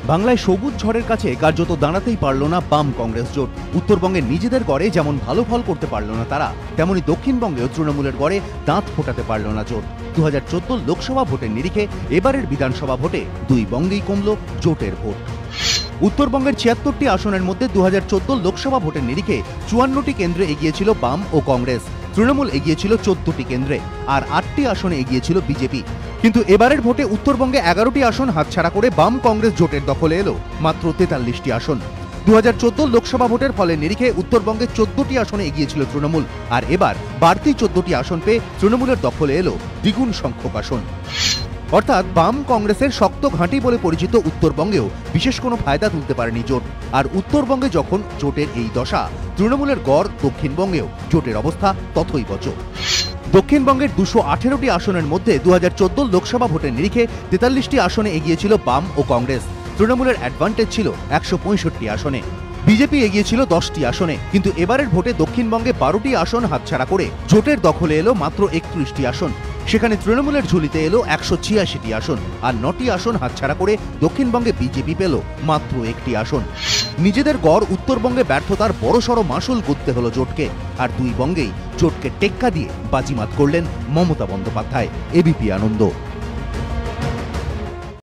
বাংলায় সবুজ ঝড়ের কাছে কার্যত দাঁড়াতেই পারল না বাম কংগ্রেস জোট। উত্তরবঙ্গে নিজেদের গড়ে যেমন ভালো ফল করতে পারল না তারা, তেমনি দক্ষিণবঙ্গেও তৃণমূলের গড়ে দাঁত ফোটাতে পারল না জোট। 2014 লোকসভা ভোটের নিরিখে এবারের বিধানসভা ভোটে দুই বঙ্গেই কমল জোটের ভোট। উত্তরবঙ্গের 76টি আসনের মধ্যে 2014 লোকসভা ভোটের নিরিখে 54টি কেন্দ্রে এগিয়েছিল বাম ও কংগ্রেস, তৃণমূল এগিয়েছিল 14টি কেন্দ্রে, আর 8টি আসনে এগিয়েছিল বিজেপি। কিন্তু এবারের ভোটে উত্তরবঙ্গে 11টি আসন হাতছাড়া করে বাম কংগ্রেস জোটের দখলে এলো মাত্র 43টি আসন। 2014 লোকসভা ভোটের ফলে নিরিখে উত্তরবঙ্গে 14টি আসনে এগিয়েছিল তৃণমূল, আর এবার বাড়তি 14টি আসন পেয়ে তৃণমূলের দখলে এলো দ্বিগুণ সংখ্যক আসন। অর্থাৎ বাম কংগ্রেসের শক্ত ঘাঁটি বলে পরিচিত উত্তরবঙ্গেও বিশেষ কোনো ফায়দা তুলতে পারেনি জোট। আর উত্তরবঙ্গে যখন জোটের এই দশা, তৃণমূলের গড় দক্ষিণবঙ্গেও জোটের অবস্থা ততই বচ। দক্ষিণবঙ্গের 218টি আসনের মধ্যে 2014 লোকসভা ভোটের নিরিখে 43টি আসনে এগিয়েছিল বাম ও কংগ্রেস, তৃণমূলের অ্যাডভান্টেজ ছিল 165 আসনে, বিজেপি এগিয়েছিল 10টি আসনে। কিন্তু এবারের ভোটে দক্ষিণবঙ্গে 12টি আসন হাতছাড়া করে জোটের দখলে এলো মাত্র 31টি আসন। সেখানে তৃণমূলের ঝুলিতে এলো 186টি আসন, আর 9টি আসন হাতছাড়া করে দক্ষিণবঙ্গে বিজেপি পেল মাত্র 1টি আসন। নিজেদের গড় উত্তরবঙ্গে ব্যর্থতার বড়সড় মাসুল গুনতে হলো জোটকে, আর দুই বঙ্গেই জোটকে টেক্কা দিয়ে বাজিমাত করলেন মমতা বন্দ্যোপাধ্যায়। এবিপি আনন্দ।